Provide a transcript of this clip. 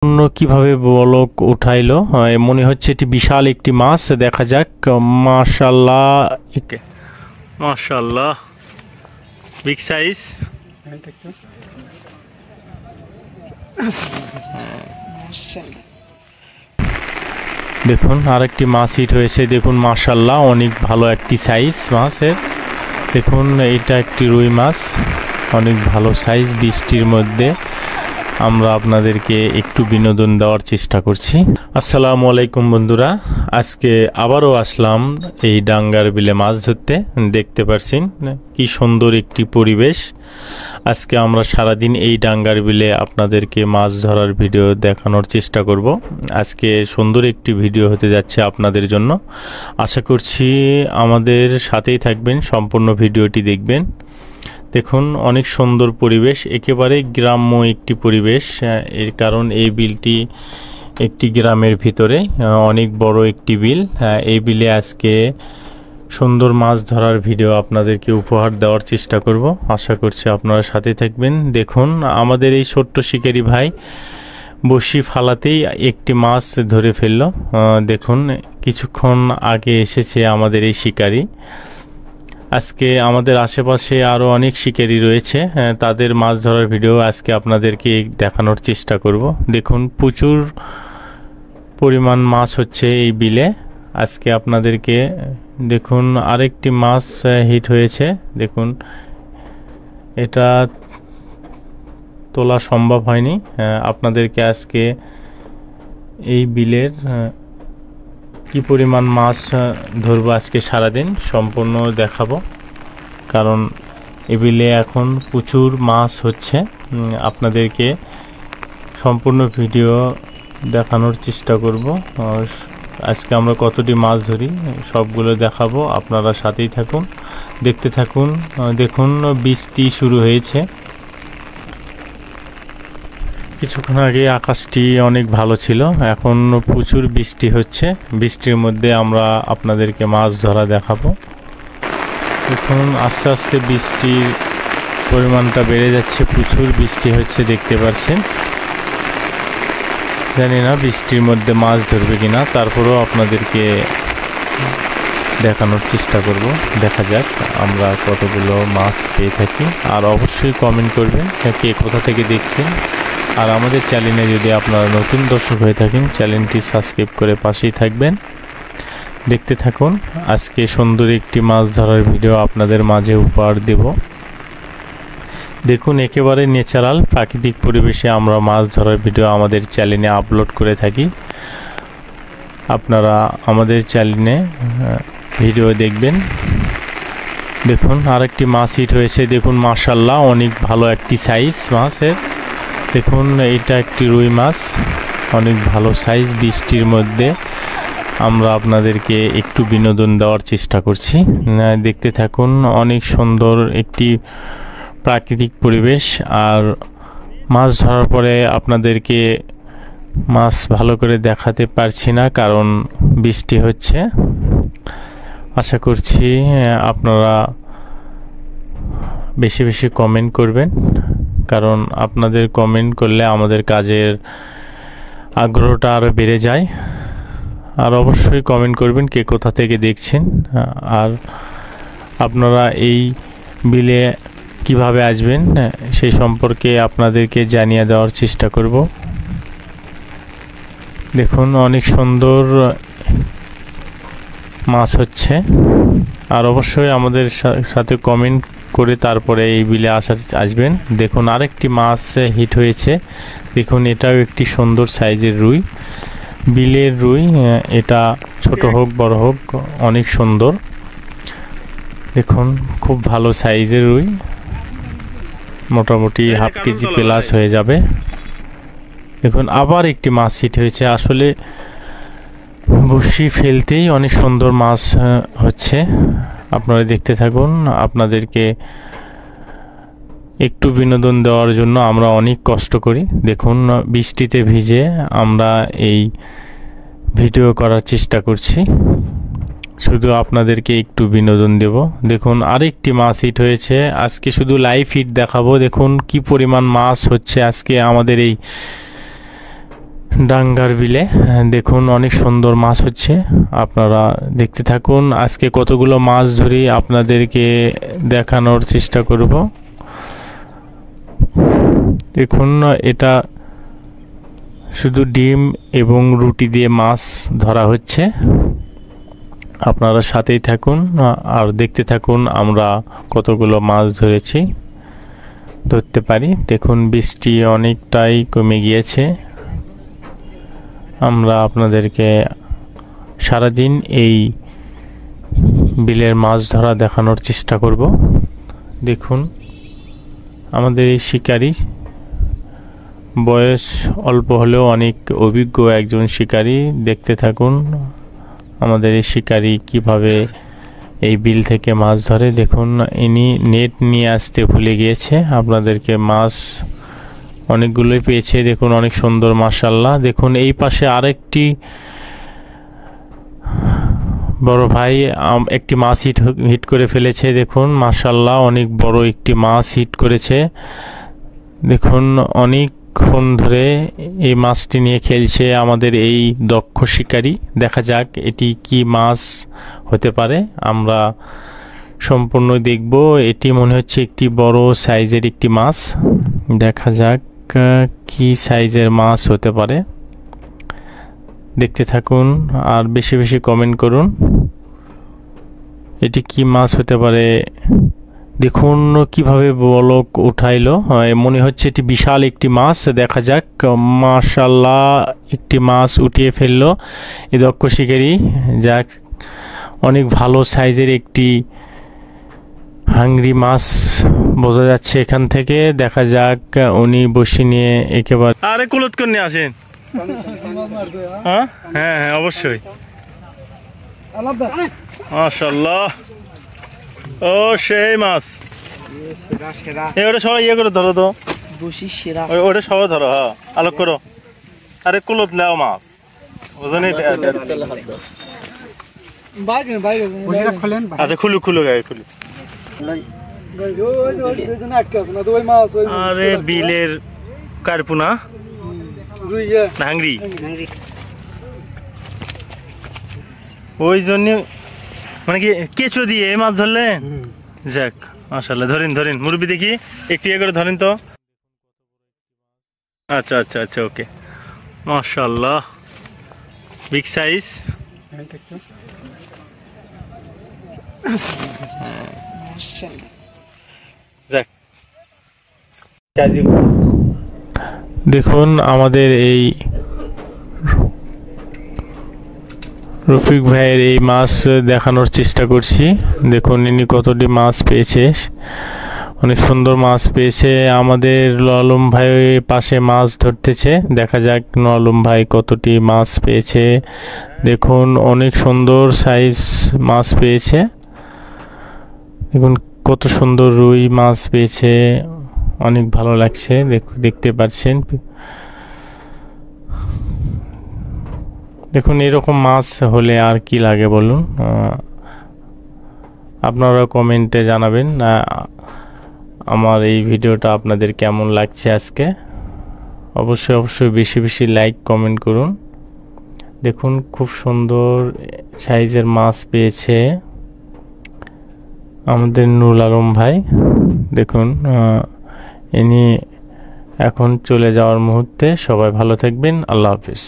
কিভাবে বলক উঠাইলো মনে হচ্ছে এটি বিশাল একটি মাছ। দেখা যাক। মাশাআল্লাহ, মাশাআল্লাহ, বিগ সাইজ। দেখুন আরেকটি মাছ হিট হয়েছে। দেখুন মাশাআল্লাহ, অনেক ভালো একটি সাইজ মাছের। দেখুন এটা একটি রুই মাছ, অনেক ভালো সাইজ। বৃষ্টির মধ্যে আমরা আপনাদেরকে একটু বিনোদন দেওয়ার চেষ্টা করছি। আসসালামু আলাইকুম বন্ধুরা, আজকে আবারও আসলাম এই ডাঙ্গার বিলে মাছ ধরতে। দেখতে পাচ্ছেন কি সুন্দর একটি পরিবেশ। আজকে আমরা সারাদিন এই ডাঙ্গার বিলে আপনাদেরকে মাছ ধরার ভিডিও দেখানোর চেষ্টা করব। আজকে সুন্দর একটি ভিডিও হতে যাচ্ছে আপনাদের জন্য। আশা করছি আমাদের সাথেই থাকবেন, সম্পূর্ণ ভিডিওটি দেখবেন। দেখুন অনেক সুন্দর পরিবেশ, একেবারে গ্রাম্য একটি পরিবেশ। এর কারণ এই বিলটি একটি গ্রামের ভিতরে, অনেক বড় একটি বিল। এই বিলে আজকে সুন্দর মাছ ধরার ভিডিও আপনাদেরকে উপহার দেওয়ার চেষ্টা করব। আশা করছি আপনারা সাথে থাকবেন। দেখুন আমাদের এই ছোট্ট শিকারি ভাই বসি ফালাতেই একটি মাছ ধরে ফেললো। দেখুন কিছুক্ষণ আগে এসেছে আমাদের এই শিকারি। আজকে আমাদের আশেপাশে আরও অনেক শিকারি রয়েছে, তাদের মাছ ধরার ভিডিও আজকে আপনাদেরকে দেখানোর চেষ্টা করব। দেখুন প্রচুর পরিমাণ মাছ হচ্ছে এই বিলে আজকে আপনাদেরকে। দেখুন আরেকটি মাছ হিট হয়েছে। দেখুন এটা তোলা সম্ভব হয়নি। আপনাদেরকে আজকে এই বিলের কি পরিমাণ মাছ ধরবো আজকে সারাদিন সম্পূর্ণ দেখাবো, কারণ এই বিলে এখন প্রচুর মাছ হচ্ছে। আপনাদেরকে সম্পূর্ণ ভিডিও দেখানোর চেষ্টা করব। আজকে আমরা কতটি মাছ ধরি সবগুলো দেখাবো, আপনারা সাথেই থাকুন, দেখতে থাকুন। দেখুন বৃষ্টি শুরু হয়েছে। কিছুক্ষণ আগে আকাশটি অনেক ভালো ছিল, এখন প্রচুর বৃষ্টি হচ্ছে। বৃষ্টির মধ্যে আমরা আপনাদেরকে মাছ ধরা দেখাবো। এখন আস্তে আস্তে বৃষ্টির পরিমাণটা বেড়ে যাচ্ছে, প্রচুর বৃষ্টি হচ্ছে দেখতে পাচ্ছেন। জানি না বৃষ্টির মধ্যে মাছ ধরবে কিনা, তারপরেও আপনাদেরকে দেখানোর চেষ্টা করব। দেখা যাক আমরা কতগুলো মাছ পেয়ে থাকি। আর অবশ্যই কমেন্ট করবেন কে কোথা থেকে দেখছেন। আর আমাদের চ্যানেলে যদি আপনারা নতুন দর্শক হয়ে থাকেন, চ্যানেলটি সাবস্ক্রাইব করে পাশেই থাকবেন। দেখতে থাকুন, আজকে সুন্দর একটি মাছ ধরার ভিডিও আপনাদের মাঝে উপহার দেব। দেখুন একেবারে ন্যাচারাল প্রাকৃতিক পরিবেশে আমরা মাছ ধরার ভিডিও আমাদের চ্যানেলে আপলোড করে থাকি। আপনারা আমাদের চ্যানেলে ভিডিও দেখবেন। দেখুন আরেকটি মাছ হিট হয়েছে। দেখুন মাশাআল্লাহ, অনেক ভালো একটি সাইজ মাছের। দেখুন এটা একটি রুই মাছ, অনেক ভালো সাইজ। বৃষ্টির মধ্যে আমরা আপনাদেরকে একটু বিনোদন দেওয়ার চেষ্টা করছি। দেখতে থাকুন, অনেক সুন্দর একটি প্রাকৃতিক পরিবেশ। আর মাছ ধরার পরে আপনাদেরকে মাছ ভালো করে দেখাতে পারছি না, কারণ বৃষ্টি হচ্ছে। আশা করছি আপনারা বেশি বেশি কমেন্ট করবেন, কারণ আপনাদের কমেন্ট করলে আমাদের কাজের আগ্রহটা আরও বেড়ে যায়। আর অবশ্যই কমেন্ট করবেন কে কোথা থেকে দেখছেন, আর আপনারা এই বিলে কিভাবে আসবেন সেই সম্পর্কে আপনাদেরকে জানিয়ে দেওয়ার চেষ্টা করব। দেখুন অনেক সুন্দর মাছ হচ্ছে। আর অবশ্যই আমাদের সাথে কমেন্ট করে তারপরে এই বিলে আসবেন। দেখুন আরেকটি মাছ হিট হয়েছে। দেখুন এটাও একটি সুন্দর সাইজের রুই, বিলের রুই। এটা ছোট হোক বড় হোক অনেক সুন্দর। দেখুন খুব ভালো সাইজের রুই, মোটামুটি হাফ কেজি প্লাস হয়ে যাবে। দেখুন আবার একটি মাছ হিট হয়েছে। আসলে বড়শি ফেলতেই অনেক সুন্দর মাছ হচ্ছে। আপনারা দেখতে থাকুন, আপনাদেরকে একটু বিনোদন দেওয়ার জন্য আমরা অনেক কষ্ট করি। দেখুন বৃষ্টিতে ভিজে আমরা এই ভিডিও করার চেষ্টা করছি, শুধু আপনাদেরকে একটু বিনোদন দেব। দেখুন আরেকটি মাছ হিট হয়েছে। আজকে শুধু লাইভ হিট দেখাবো। দেখুন কি পরিমাণ মাছ হচ্ছে আজকে আমাদের এই ডাঙ্গার বিলে দেখুন অনেক সুন্দর মাছ হচ্ছে, আপনারা দেখতে থাকুন। আজকে কতগুলো মাছ ধরি আপনাদেরকে দেখানোর চেষ্টা করব। দেখুন এটা শুধু ডিম এবং রুটি দিয়ে মাছ ধরা হচ্ছে, আপনারা সাথেই থাকুন আর দেখতে থাকুন আমরা কতগুলো মাছ ধরতে পারি। দেখুন বৃষ্টি অনেকটাই কমে গিয়েছে, আমরা আপনাদেরকে সারাদিন এই বিলের মাছ ধরা দেখানোর চেষ্টা করব। দেখুন আমাদের এই শিকারী বয়স অল্প হলেও অনেক অভিজ্ঞ একজন শিকারী। দেখতে থাকুন আমাদের এই শিকারী কিভাবে এই বিল থেকে মাছ ধরে। দেখুন ইনি নেট নিয়ে আসতে ভুলে গিয়েছে, আপনাদেরকে মাছ অনেকগুলোই পেয়েছে। দেখুন অনেক সুন্দর মাশাআল্লাহ। দেখুন এই পাশে আরেকটি বড় ভাই একটি মাছ হিট করে ফেলেছে। দেখুন মাশাআল্লাহ অনেক বড় একটি মাছ হিট করেছে। দেখুন অনেকক্ষণ ধরে এই মাছটি নিয়ে খেলছে আমাদের এই দক্ষ শিকারী। দেখা যাক এটি কি মাছ হতে পারে, আমরা সম্পূর্ণ দেখব। এটি মনে হচ্ছে একটি বড় সাইজের একটি মাছ, দেখা যাক কি সাইজের মাছ হতে পারে। দেখতে থাকুন আর বেশি বেশি কমেন্ট করুন এটি কি মাছ হতে পারে। দেখুন কিভাবে বলক উঠাইলো, মনে হচ্ছে এটি বিশাল একটি মাছ। দেখা যাক, মাশাআল্লাহ একটি মাছ উঠিয়ে ফেললো এই দক্ষ শিকারী। যাক অনেক ভালো সাইজের একটি হাংরি মাছ বোঝা যাচ্ছে এখান থেকে। দেখা যাক উনি বসি নিয়ে একেবারে আরে কুলত করে নিয়ে আসেন। হ্যাঁ হ্যাঁ হ্যাঁ অবশ্যই। মাশাআল্লাহ ও সেই মাছ, ওটা সবাই ইয়ে করে ধরো তো, ওটা সবাই ধরো। হ্যাঁ আলোক করো। আরে কুলত লেও মাছ বুঝলেন। আচ্ছা খুলু খুলু গায়ে খুলু। আরে বিলের কার্পুনা হাংরি, ওই জন্য মানে কি কেঁচো দিয়ে মাছ ধরলেন। যাক মাশাআল্লাহ, ধরেন ধরেন মুরব্বি দেখি একটু ইয়ে করে ধরেন তো। আচ্ছা আচ্ছা আচ্ছা ওকে, মাশাআল্লাহ বিগ সাইজ। দেখুন আমাদের এই রফিক ভাইয়ের এই মাছ দেখানোর চেষ্টা করছি। দেখুন ইনি কতটি মাছ পেয়েছে, অনেক সুন্দর মাছ পেয়েছে। আমাদের আলম ভাই পাশে মাছ ধরতেছে, দেখা যাক আলম ভাই কতটি মাছ পেয়েছে। দেখুন অনেক সুন্দর সাইজ মাছ পেয়েছে। দেখুন কত সুন্দর রুই মাছ পেয়েছে, অনেক ভালো লাগছে। দেখতে পাচ্ছেন। দেখুন এরকম মাছ হলে আর কি লাগে বলুন, আপনারা কমেন্টে জানাবেন আমার এই ভিডিওটা আপনাদের কেমন লাগছে আজকে। অবশ্যই অবশ্যই বেশি বেশি লাইক কমেন্ট করুন। দেখুন খুব সুন্দর সাইজের মাছ পেয়েছে আমাদের নুরুল আলম ভাই। দেখুন ইনি এখন চলে যাওয়ার মুহূর্তে। সবাই ভালো থাকবেন, আল্লাহ হাফিজ।